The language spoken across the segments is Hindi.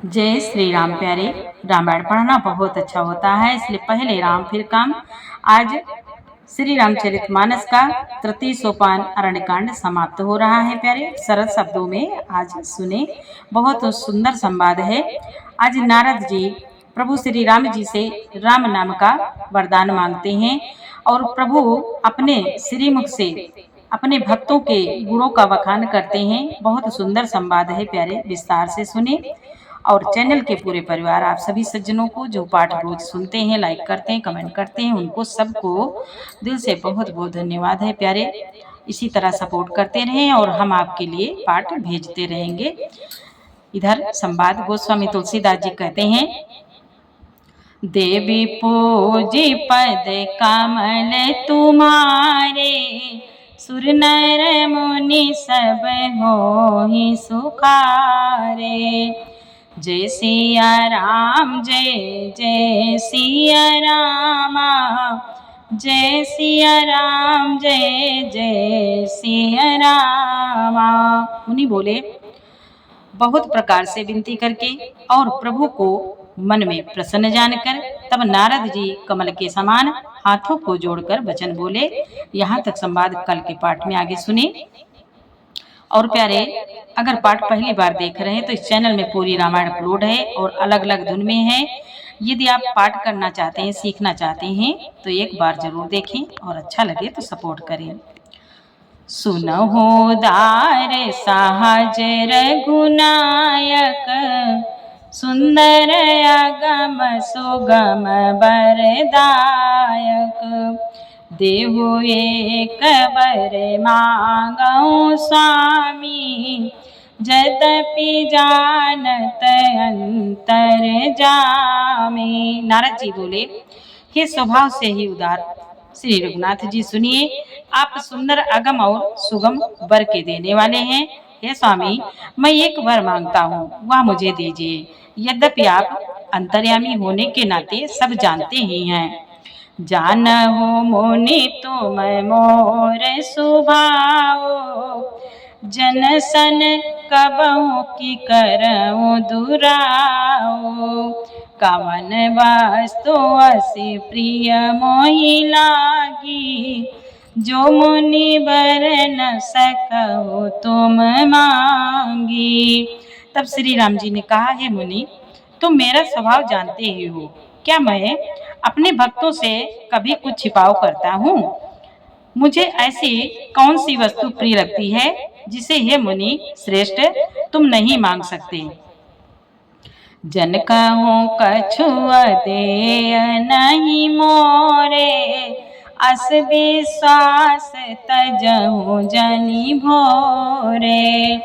जय श्री राम प्यारे। रामायण पढ़ना बहुत अच्छा होता है, इसलिए पहले राम फिर काम। आज श्री रामचरितमानस का तृतीय सोपान अरण्यकांड समाप्त हो रहा है प्यारे। सरल शब्दों में आज सुने, बहुत सुंदर संवाद है। आज नारद जी प्रभु श्री राम जी से राम नाम का वरदान मांगते हैं और प्रभु अपने श्रीमुख से अपने भक्तों के गुणों का बखान करते हैं। बहुत सुंदर संवाद है प्यारे, विस्तार से सुने। और चैनल के पूरे परिवार, आप सभी सज्जनों को जो पाठ रोज सुनते हैं, लाइक करते हैं, कमेंट करते हैं, उनको सबको दिल से बहुत बहुत धन्यवाद है प्यारे। इसी तरह सपोर्ट करते रहें और हम आपके लिए पाठ भेजते रहेंगे। इधर संवाद गोस्वामी तुलसीदास जी कहते हैं, देवी पूजी पद कमल तुम्हारे, सुर नर मुनि सब होहि सुखारे। जय सिया राम जय जय सिया रामा, जय सिया राम जय जय सिया रामा। मुनि बोले बहुत प्रकार से विनती करके और प्रभु को मन में प्रसन्न जानकर, तब नारद जी कमल के समान हाथों को जोड़कर वचन बोले। यहाँ तक संवाद कल के पाठ में आगे सुने। और प्यारे, अगर पाठ पहली बार देख रहे हैं तो इस चैनल में पूरी रामायण अपलोड है और अलग अलग धुन में है। यदि आप पाठ करना चाहते हैं, सीखना चाहते हैं तो एक बार जरूर देखें और अच्छा लगे तो सपोर्ट करें। सुनहु दार सहज रघुनायक, सुंदर अगम सुगम बरदायक। देहु एक बर मांगौ स्वामी, यद्यपि जानत अंतर जामी। नारद जी बोले, हे स्वभाव से ही उदार श्री रघुनाथ जी, सुनिए, आप सुंदर अगम और सुगम वर के देने वाले हैं। हे स्वामी, मैं एक वर मांगता हूँ, वह मुझे दीजिए। यद्यपि आप अंतर्यामी होने के नाते सब जानते ही हैं। जानहु मुनि तुम मोर स्वभाव, जन सन कबहु की करऊं दुराओ। कवन वस्तु अति प्रिय मोहि लागी, जो मुनि बर न सकहु तुम मांगी। तब श्री राम जी ने कहा, हे मुनि, तुम मेरा स्वभाव जानते ही हो। क्या मैं अपने भक्तों से कभी कुछ छिपाव करता हूँ? मुझे ऐसी कौन सी वस्तु प्रिय लगती है जिसे हे मुनि श्रेष्ठ तुम नहीं मांग सकते? जन कहूँ कछु देय नहीं मोरे, अस विश्वास तजहु जनि भोरे।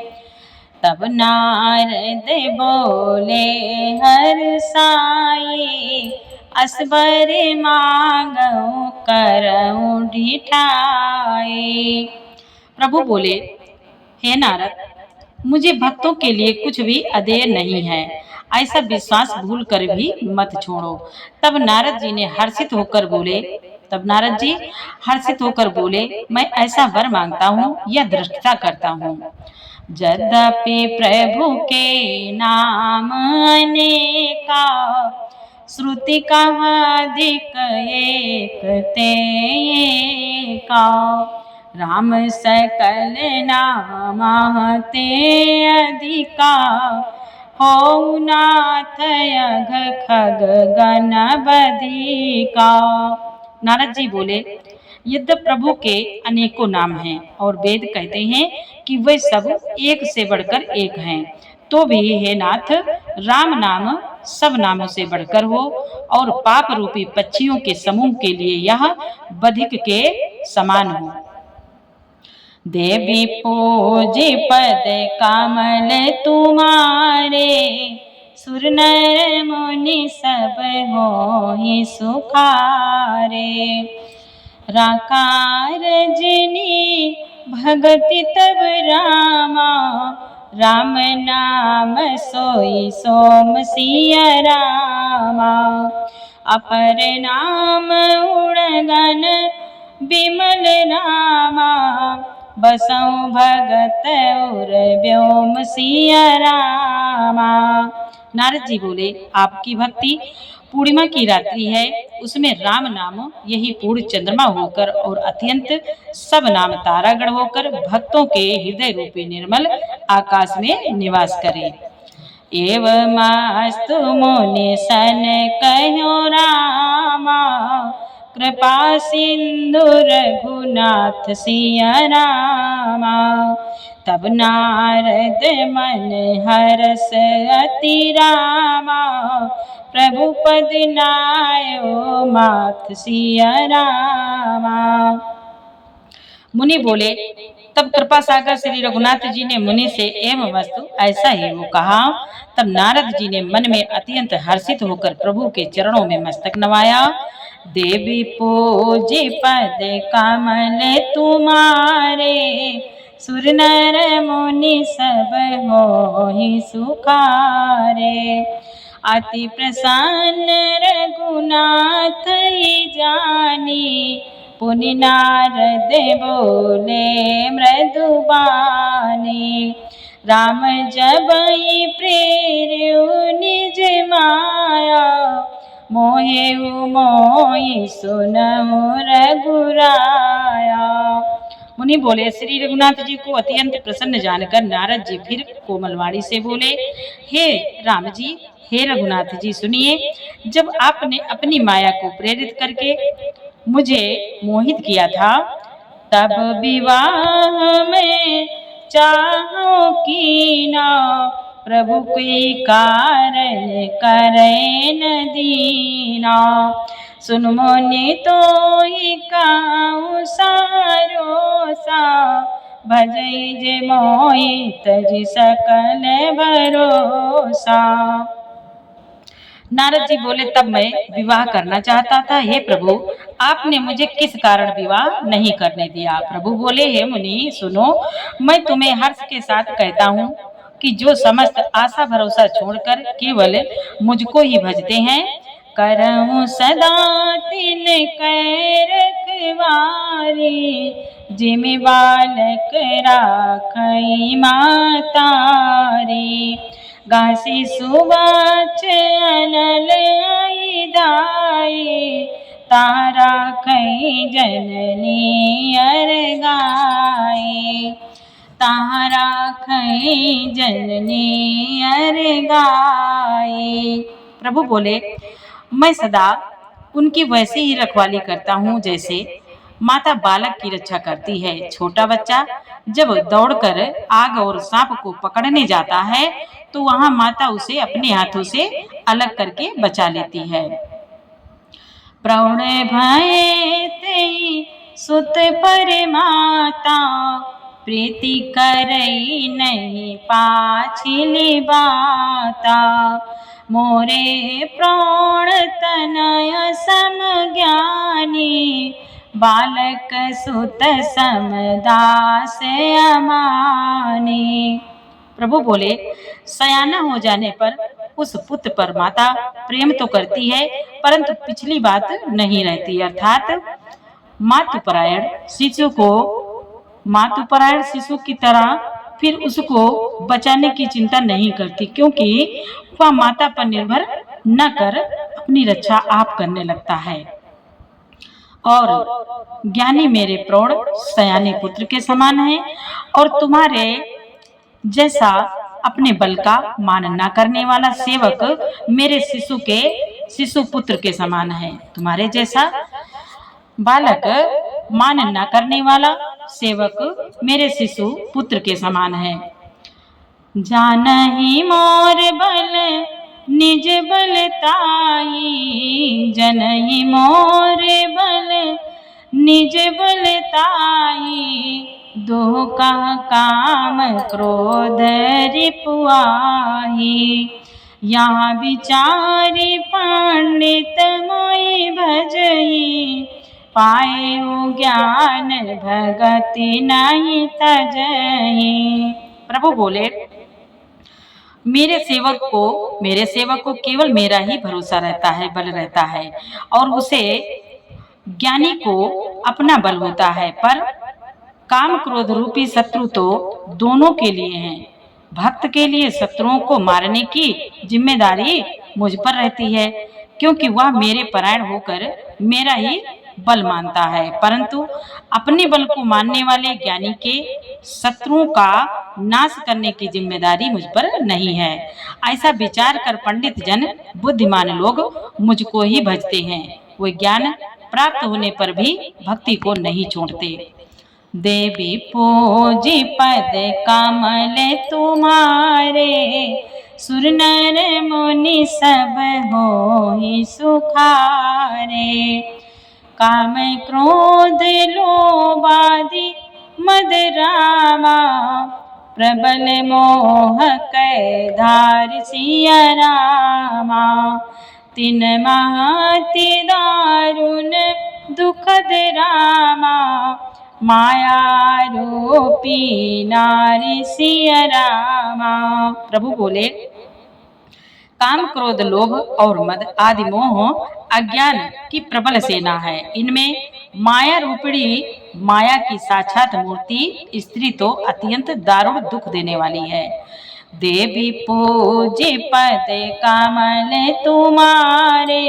तब नारद बोले हर साई, असबर मांगऊं करऊं ढिठाई। प्रभु बोले, हे नारद, मुझे भक्तों के लिए कुछ भी अदेय नहीं है, ऐसा विश्वास भूल कर भी मत छोड़ो। तब नारद जी हर्षित होकर बोले, मैं ऐसा वर मांगता हूँ या दृष्टता करता हूँ। यद्यपि प्रभु के नाम अनेका, श्रुति कहाधिक एक ते एका। राम सकल नाम ते अधिका, हो नाथ यघ खग गण बधिका। नारद जी बोले, यद्यप प्रभु के अनेकों नाम हैं और वेद कहते हैं कि वे सब एक से बढ़कर एक हैं, तो भी हे नाथ, राम नाम सब नामों से बढ़कर हो और पाप रूपी पक्षियों के समूह के लिए यह बधिक के समान हो। देवी पूजी पद कमल तुम्हारे, सुर नर मुनि सब होहि सुखारे। राकार जिनी भगति तब रामा, राम नाम सोई सोम सिया रामा। अपर नाम उड़गन बिमल रामा, बसऊं भगत उर व्योम सिया रामा। नारद जी बोले, आपकी भक्ति पूर्णिमा की रात्रि है, उसमें राम नाम यही पूर्ण चंद्रमा होकर और अत्यंत सब नाम तारागण होकर भक्तों के हृदय रूपी निर्मल आकाश में निवास करे। एवमास्तु मुनि सन कहो रामा, कृपा सिंधु रघुनाथ सिया रामा। तब नारद मन हरस अति रामा, प्रभु पद नायो माथ सिया रामा। मुनि बोले, तब कृपा सागर श्री रघुनाथ जी ने मुनि से एवं वस्तु ऐसा ही वो कहा। तब नारद जी ने मन में अत्यंत हर्षित होकर प्रभु के चरणों में मस्तक नवाया। देवी पूजी पद कमल तुम्हारे, सुर नर मुनि सब होहि सुखारे। अति प्रसन्न रघुनाथ जानी, पुनि नारद बोले मृदुबानी। राम जबहि प्रेरयु निज माया, मोहे मोहि सुनहु रघुराया। मुनि बोले, श्री रघुनाथ जी को अत्यंत प्रसन्न जानकर नारद जी फिर कोमलवाणी से बोले, हे राम जी, हे रघुनाथ जी सुनिए। जब आपने अपनी माया को प्रेरित करके मुझे मोहित किया था, तब विवाह में चाहो कीना, प्रभु कोई कारण करे न दीना। सुन मुनि तो ही काऊ सारोसा, भजई जे मोहि तजि सकल भरोसा। नारद जी बोले, तब मैं विवाह करना चाहता था, हे प्रभु आपने मुझे किस कारण विवाह नहीं करने दिया। प्रभु बोले, हे मुनि सुनो, मैं तुम्हें हर्ष के साथ कहता हूँ कि जो समस्त आशा भरोसा छोड़कर केवल मुझको ही भजते हैं, करहूँ सदा तिन कै रखवारी, जिमि बालक राखई मातारी। गासी सुबाच अनल दाई, तारा खई जननी अर गाई। तारा खई जननी अर गाई। प्रभु बोले, मैं सदा उनकी वैसे ही रखवाली करता हूँ जैसे माता बालक की रक्षा करती है। छोटा बच्चा जब दौड़कर आग और सांप को पकड़ने जाता है तो वहां माता उसे अपने हाथों से अलग करके बचा लेती है। प्रौढ़ भय तेहि सुत पर माता, प्रीति करई नहीं पाछिली बाता। मोरे प्रौढ़ तनय सम ज्ञानी, बालक सुत समदास अमानी। प्रभु बोले, सयाना हो जाने पर उस पुत्र पर माता प्रेम तो करती है परंतु पिछली बात नहीं रहती, अर्थात मातुपरायण शिशु की तरह फिर उसको बचाने की चिंता नहीं करती, क्योंकि वह माता पर निर्भर न कर अपनी रक्षा आप करने लगता है। और ज्ञानी मेरे प्रौढ़ सयाने पुत्र के समान है, और तुम्हारे जैसा अपने बल का मान न करने वाला सेवक मेरे शिशु पुत्र के समान है। तुम्हारे जैसा बालक मान न करने वाला सेवक मेरे शिशु पुत्र के समान है। जानहि मोर बल निज बलताई, जनहि मोर बल निज बलताई। दो कह काम क्रोध रिपुआही, यहाँ विचारी पंडित मोहि भजई। पाए ज्ञान भगति नहीं तजही। प्रभु बोले, मेरे सेवक को केवल मेरा ही भरोसा रहता है, बल रहता है, और उसे ज्ञानी को अपना बल होता है। पर काम क्रोध रूपी शत्रु तो दोनों के लिए हैं। भक्त के लिए शत्रुओं को मारने की जिम्मेदारी मुझ पर रहती है, क्योंकि वह मेरे परायण होकर मेरा ही बल मानता है, परंतु अपने बल को मानने वाले ज्ञानी के शत्रुओं का नाश करने की जिम्मेदारी मुझ पर नहीं है। ऐसा विचार कर पंडित जन, बुद्धिमान लोग मुझको ही भजते हैं। वे ज्ञान प्राप्त होने पर भी भक्ति को नहीं छोड़ते। देवी पूजी पद कमल तुम्हारे, सुर नर मुनि सब होहि सुखारे। काम क्रोध लोभादि मद रामा, प्रबल मोह कै धार सिया रामा। तिन महति दारुण दुखद रामा, माया रूपी नारी सिया रामा। प्रभु बोले, काम क्रोध लोभ और मद आदि मोह अज्ञान की प्रबल सेना है। इनमें माया रूपणी माया की साक्षात मूर्ति स्त्री तो अत्यंत दारुण दुख देने वाली है। देवी पूजे पद कमल तुम्हारे,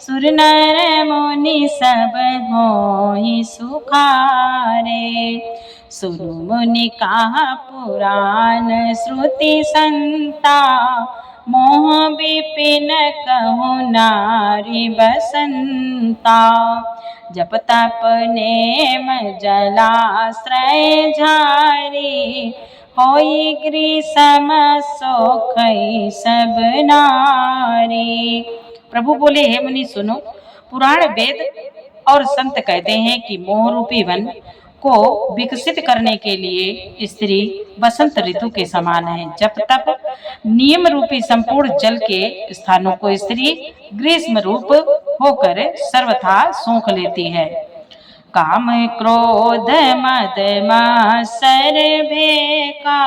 सुर नर मुनि सब होहि सुखारे। सुनु मुनि कहा पुराण श्रुति संता, मोह विपिन कहु नारी बसंता। जप तप नेम जलाश्रय झारी, होई ग्रीसम सोखई सब नारी। प्रभु बोले, हे मुनि सुनो, पुराण वेद और संत कहते हैं कि मोह रूपी वन को विकसित करने के लिए स्त्री बसंत ऋतु के समान है। जप तप नियम रूपी संपूर्ण जल के स्थानों को स्त्री ग्रीष्म रूप होकर सर्वथा सोख लेती है। काम क्रोध मद मात्सर भेका,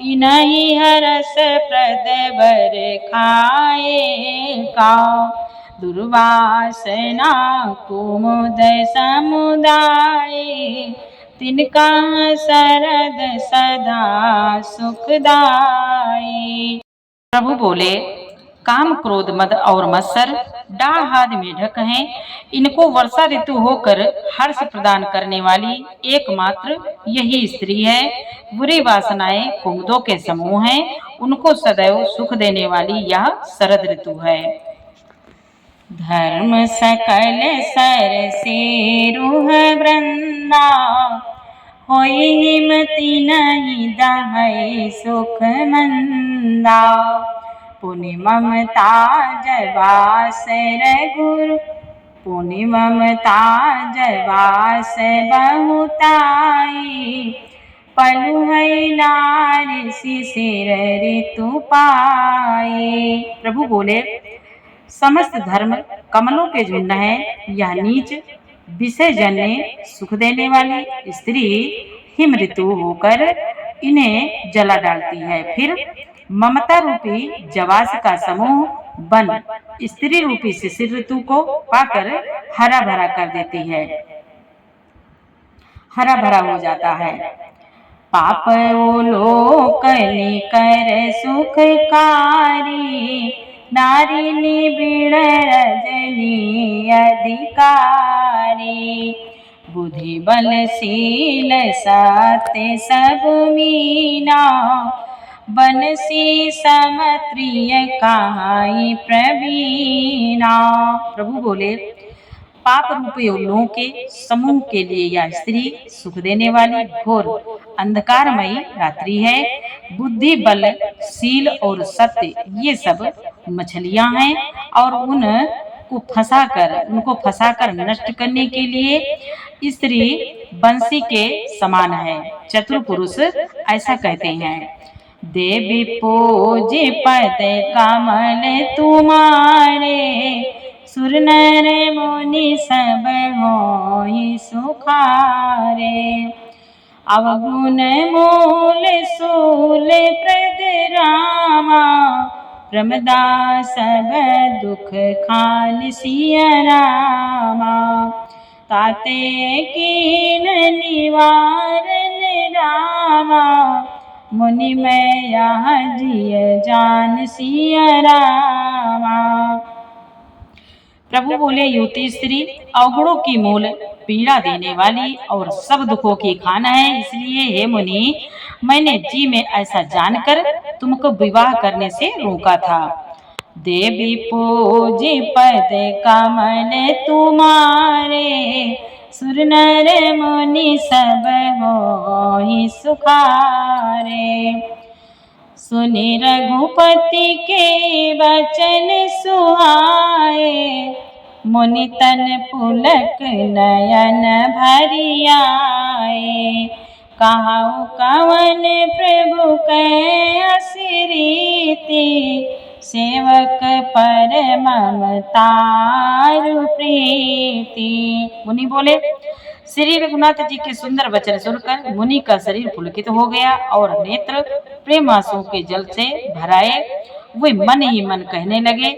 इनहि हरस प्रद बर खाए का। दुर्वासना कुमुद समुदाय, तिनका शरद सदा सुखदाई। प्रभु बोले, काम क्रोध मद और मत्सर डाढ़ आदि मेढक हैं। इनको वर्षा ऋतु होकर हर्ष प्रदान करने वाली एकमात्र यही स्त्री है। बुरी वासनाएं कुमुदों के समूह हैं, उनको सदैव सुख देने वाली यह शरद ऋतु है। धर्म सकल सर से रूह वृंदा, होई हिमति नहीं दहै सुख मंदा। पुनि ममता जबास रघुर, पुनि ममता जबास बहुताई। पलु है नारी शिशिर ऋतु पाई। प्रभु बोले, समस्त धर्म कमलों के झुंड हैं। यह नीच विषय जन्य सुख देने वाली स्त्री हिम ऋतु होकर इन्हें जला डालती है। फिर ममता रूपी जवास का समूह बन स्त्री रूपी शिशिर ऋतु को पाकर हरा भरा कर देती है, हरा भरा हो जाता है। पाप लोक कर सुखकारी, नारी निबिड़ रजनी अधिकारी। बुद्धि बलशील सत्य सब मीना, बनसी समत्रिय कहाई प्रवीणा। प्रभु बोले, पाप रूपी लोगों के समूह के लिए यह स्त्री सुख देने वाली घोर अंधकारमयी रात्रि है। बुद्धि बल शील और सत्य ये सब मछलियां हैं, और उनको फंसाकर नष्ट करने के लिए स्त्री बंसी के समान है। चतुर पुरुष ऐसा कहते हैं। देवी पूजी पद कमल तुम्हारे, सुर नर मुनि सब होहि सुखारे। अवगुण मूल सूल प्रद रामा, प्रमदा सब दुख खान सिया रामा। ताते कीन निवारण रामा, मुनि मैं यहाँ जिय जान सिया रामा। प्रभु बोले, युवती स्त्री अवगुणों की मूल पीड़ा देने वाली और सब दुखों की खान है, इसलिए हे मुनि मैंने जी में ऐसा जानकर तुमको विवाह करने से रोका था। देवी पूजी पद कमल तुम्हारे, सुर नर मुनि सब होहि सुखारे। सुनि रघुपति के वचन सुहाए, मुनि तन पुलक नयन भरि आए। कहाऊ कवन प्रभु कै असिरीति, सेवक पर ममतारु प्रीति। मुनि बोले, श्री रघुनाथ जी के सुंदर वचन सुनकर मुनि का शरीर पुलकित हो गया और नेत्र प्रेम आंसुओं के जल से भराए। वे मन ही मन कहने लगे,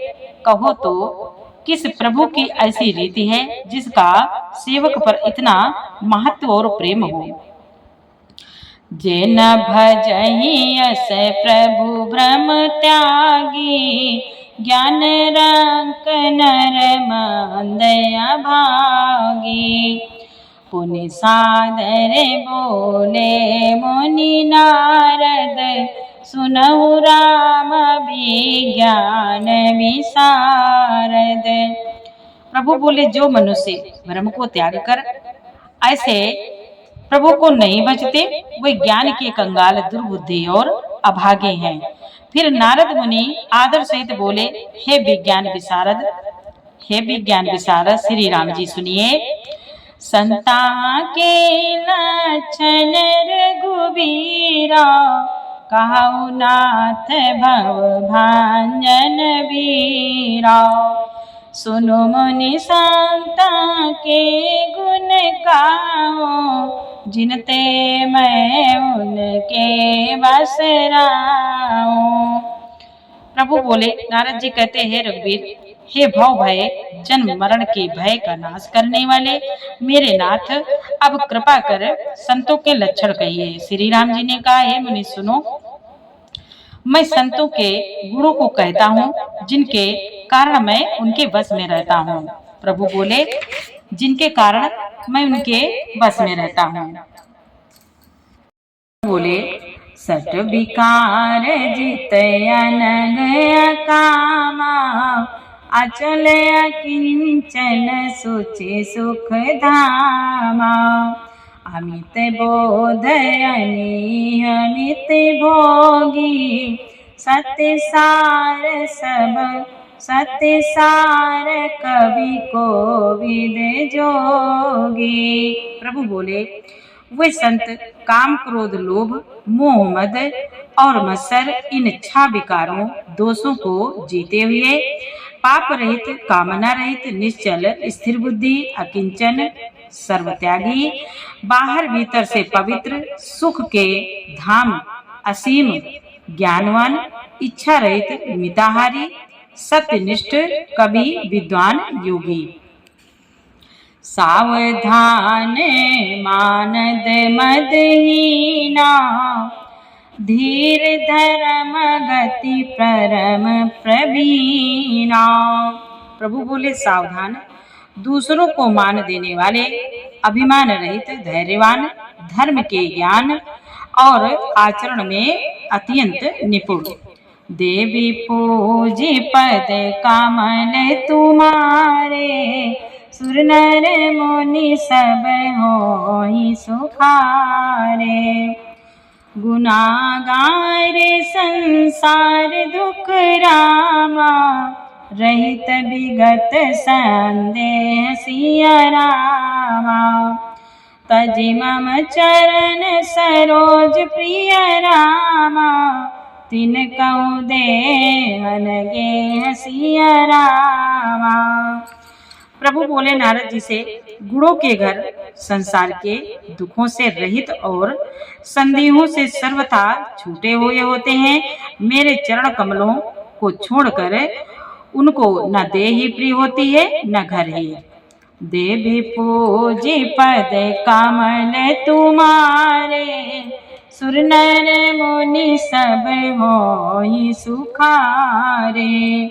कहो तो किस प्रभु की ऐसी रीति है जिसका सेवक पर इतना महत्व और प्रेम हो। जे न भजहि अस प्रभु भ्रम त्यागी, ज्ञान रंक नर मंदया भागी। पुनि सादर बोले मुनि नारद, सुनहु राम विज्ञान विशारद। प्रभु बोले, जो मनुष्य भ्रम को त्याग कर ऐसे प्रभु को नहीं भजते वे ज्ञान के कंगाल, दुर्बुद्धि और अभागे हैं। फिर नारद मुनि आदर सहित बोले, हे विज्ञान विशारद, हे विज्ञान विशारद श्री राम जी सुनिए। संता के लक्षण रघुबीरा, कहु नाथ भव भांजन वीरा। सुनो मुनि संता के गुण गाओ, जिनते मैं उनके बस राऊं। प्रभु बोले, नारद जी कहते हैं, रघुवीर, हे भव भय जन्म मरण के भय का नाश करने वाले मेरे नाथ, अब कृपा कर संतों के लक्षण कहिए। श्री राम जी ने कहा, हे मुनि सुनो, मैं संतों के गुणों को कहता हूँ, जिनके कारण मैं उनके वश में रहता हूँ। प्रभु बोले, जिनके कारण मैं उनके वश में रहता हूँ। बोले, सट विकार जित अनग कामा, अचल अकिंचन सुचि सुख धामा। अमित बोध अनियमित भोगी, सत्य सार सब सत्य सार कवि को विद जोगी। प्रभु बोले, वे संत काम क्रोध लोभ मोह मद और मत्सर इन 6 विकारों दोषों को जीते हुए पाप रहित, कामना रहित, निश्चल, स्थिर बुद्धि, अकिंचन, सर्वत्यागी, बाहर भीतर से पवित्र, सुख के धाम, असीम, ज्ञानवान, इच्छा रहित, मिताहारी, सत्यनिष्ठ, कवि, विद्वान, योगी। सावधान मानद मदहीना, धीर धर्म गति परम प्रवीणा। प्रभु बोले, सावधान, दूसरों को मान देने वाले, अभिमान रहित, धैर्यवान, धर्म के ज्ञान और आचरण में अत्यंत निपुण। देवी पूजी पद कमल तुम्हारे, सुर नर मुनि सब होहि सुखारे। गुनागार संसार दुख रामा, रहित विगत संदेह सिया रामा। तजि मम चरण सरोज प्रिय रामा, तिन कहु देहन गे सिया रामा। प्रभु बोले नारद जी से, गुणों के घर संसार के दुखों से रहित और संदेहों से सर्वथा छूटे हुए होते हैं। मेरे चरण कमलों को छोड़कर उनको न देह ही प्रिय होती है न घर ही। देवी पूजी पद कमल तुम्हारे, सुर नर मुनि सब होहि सुखारे।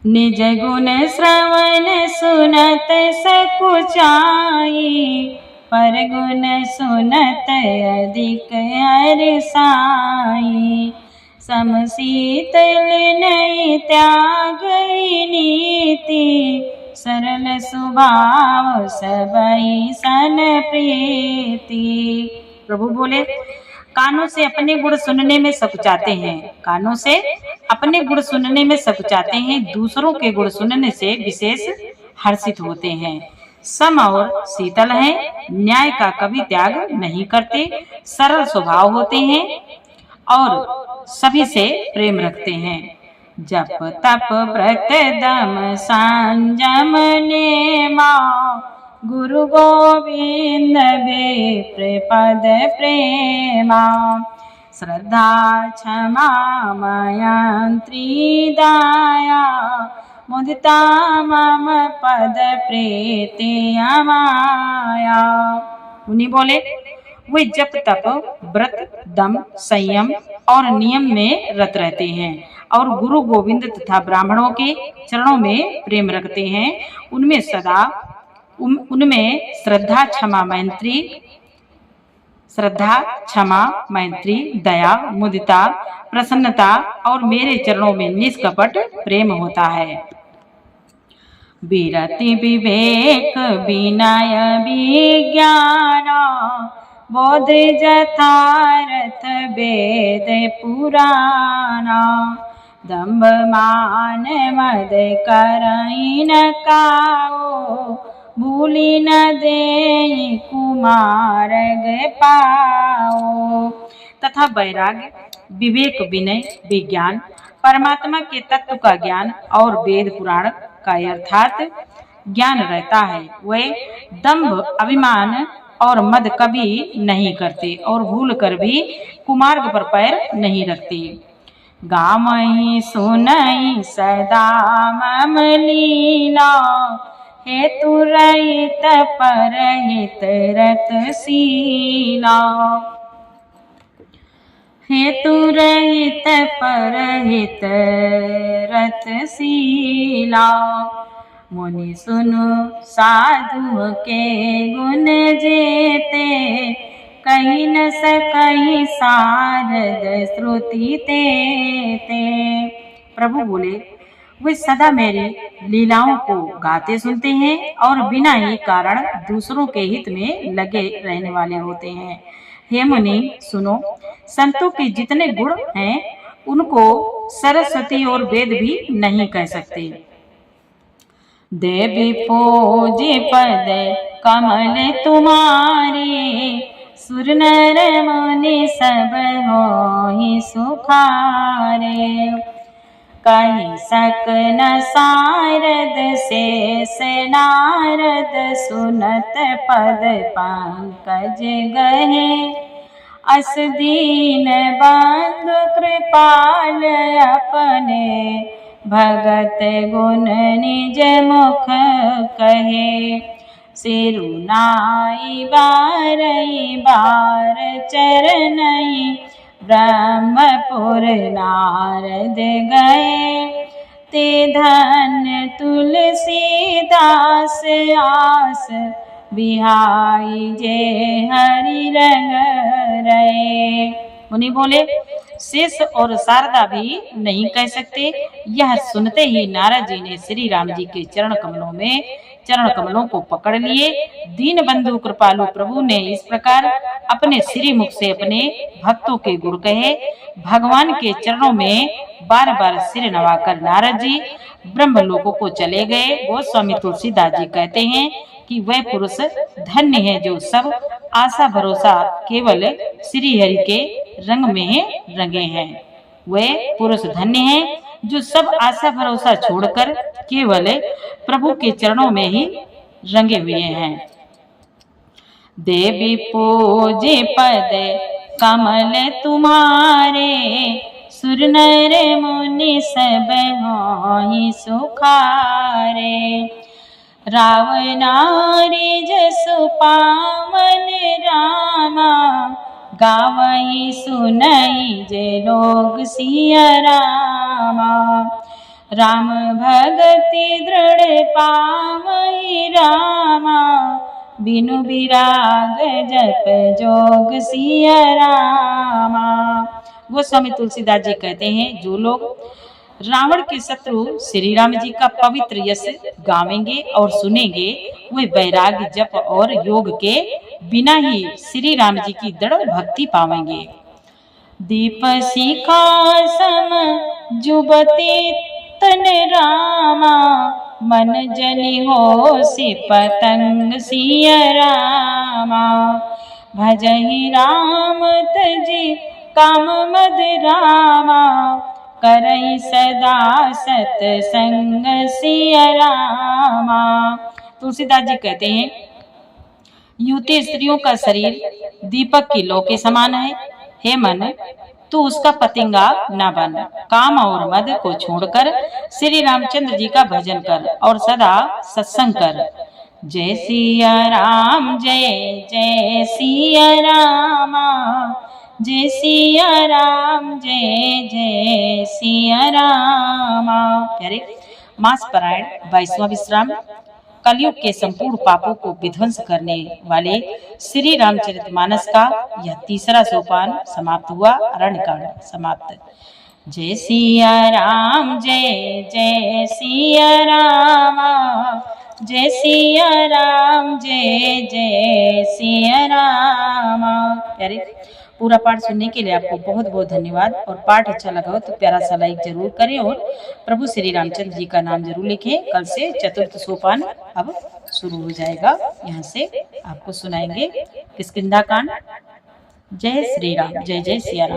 निज गुण श्रवण सुनत सकुचाई, पर गुण सुनत अधिक हर्षाई। समशीतल नहीं त्यागई नीति, सरल स्वभाव सबई सन प्रीति। प्रभु बोले, कानों से अपने गुण सुनने में सकुचाते हैं, कानों से अपने गुण सुनने में सकुचाते हैं, दूसरों के गुण सुनने से विशेष हर्षित होते हैं। सम और शीतल हैं, न्याय का कभी त्याग नहीं करते, सरल स्वभाव होते हैं और सभी से प्रेम रखते हैं। जप तप व्रत दम संयम नेमा, गुरु गोविंद विप्रपद प्रेमा। श्रद्धा क्षमा मैत्री दया, मुदिता मम पद प्रीति अमाया। उन्हीं बोले, वे जप तप व्रत दम संयम और नियम में रत रहते हैं और गुरु गोविंद तथा ब्राह्मणों के चरणों में प्रेम रखते हैं। उनमें सदा उनमें श्रद्धा क्षमा मैत्री दया मुदिता प्रसन्नता और मेरे चरणों में निष्कपट प्रेम होता है। विरति विवेक विनय विज्ञान, बोध यथार्थ वेद पुराना। दंभ मान मद करई न काओ, भूली न दे कुमार्ग पाओ। तथा वैराग्य विवेक विनय विज्ञान, परमात्मा के तत्व का ज्ञान और वेद पुराण का अर्थात ज्ञान रहता है। वे दंभ अभिमान और मद कभी नहीं करते और भूल कर भी कुमार्ग पर पैर नहीं रखते। गामहि सुनई सदा मम लीला, हेतु रहित परहित रतशीला। हेतु रहित परहित रतशीला। मुनि सुनु साधु के गुण जेते, कहीं न सकहीं सारद श्रुति ते। प्रभु बोले, वे सदा मेरी लीलाओं को गाते सुनते हैं और बिना ही कारण दूसरों के हित में लगे रहने वाले होते हैं। हे मुनि सुनो, संतों के जितने गुण हैं उनको सरस्वती और वेद भी नहीं कह सकते। देवी पूजी पद कमल तुम्हारे, सुर नर मुनि सब होहि सुखारे। कहि सक न सारद शेष नारद, सुनत पद पंकज गहे। अस दीन बंधु कृपाल अपने, भगत गुण निज मुख कहे। सिरुनाई बारई बार चरनई, ब्रह्मपुर नारद गए। ते धन्य तुलसीदास आस, बिहाई जे हरि रंग रहे। मुनि बोले, शेष और शारदा भी नहीं कह सकते। यह सुनते ही नारद जी ने श्री राम जी के चरण कमलों को पकड़ लिए। दीन बंधु कृपालु प्रभु ने इस प्रकार अपने श्री मुख से अपने भक्तों के गुण कहे। भगवान के चरणों में बार बार सिर नवाकर नारद जी ब्रह्मलोकों को चले गए। गोस्वामी तुलसीदास जी कहते हैं कि वह पुरुष धन्य है जो सब आशा भरोसा केवल श्री हरि के रंग में रंगे हैं। वे पुरुष धन्य हैं जो सब आशा भरोसा छोड़कर केवल प्रभु के चरणों में ही रंगे हुए हैं। देवी पूजे पद कमल तुम्हारे, सुर नर मुनि सब होहि सुखारे। रावणारि जसु पावन रामा, गावई सुनई जे लोग सिया रामा। राम भगति दृढ़ पावई रामा, बिनु विराग जप जोग सिया रामा। गोस्वामी तुलसीदास जी कहते हैं, जो लोग रावण के शत्रु श्री राम जी का पवित्र यश गावेंगे और सुनेंगे, वे वैराग्य जप और योग के बिना ही श्री राम जी की दृढ़ भक्ति पावेंगे। दीप शिखा सम जुबती तन रामा, मन जनि हो सि पतंग सिया रामा। भजहि राम तजी काम मद रामा, करई सदा सतसंग सिया रामा। तुलसीदास जी कहते हैं, युवती स्त्रियों का शरीर दीपक की लौ के समान है। हे मन, तू उसका पतंगा न बन, काम और मद को छोड़कर श्री रामचंद्र जी का भजन कर और सदा सत्संग कर। जय सिया राम, जय जय सिया रामा, जय सिया राम, जय जय सिया रामा। प्यारे, मास पारायण 22वां विश्राम कलयुग के संपूर्ण पापों को विध्वंस करने वाले श्री रामचरितमानस का यह तीसरा सोपान समाप्त हुआ। अरण्यकांड समाप्त। जय सिया राम, जय जय सिया रामा, जय सिया राम, जय जय सिया रामा। प्यारे, पूरा पाठ सुनने के लिए आपको बहुत बहुत धन्यवाद। और पाठ अच्छा लगा हो तो प्यारा सा लाइक जरूर करें और प्रभु श्री रामचंद्र जी का नाम जरूर लिखें। कल से चतुर्थ सोपान अब शुरू हो जाएगा। यहाँ से आपको सुनाएंगे किष्किंधा कांड। जय श्री राम, जय जय सिया राम।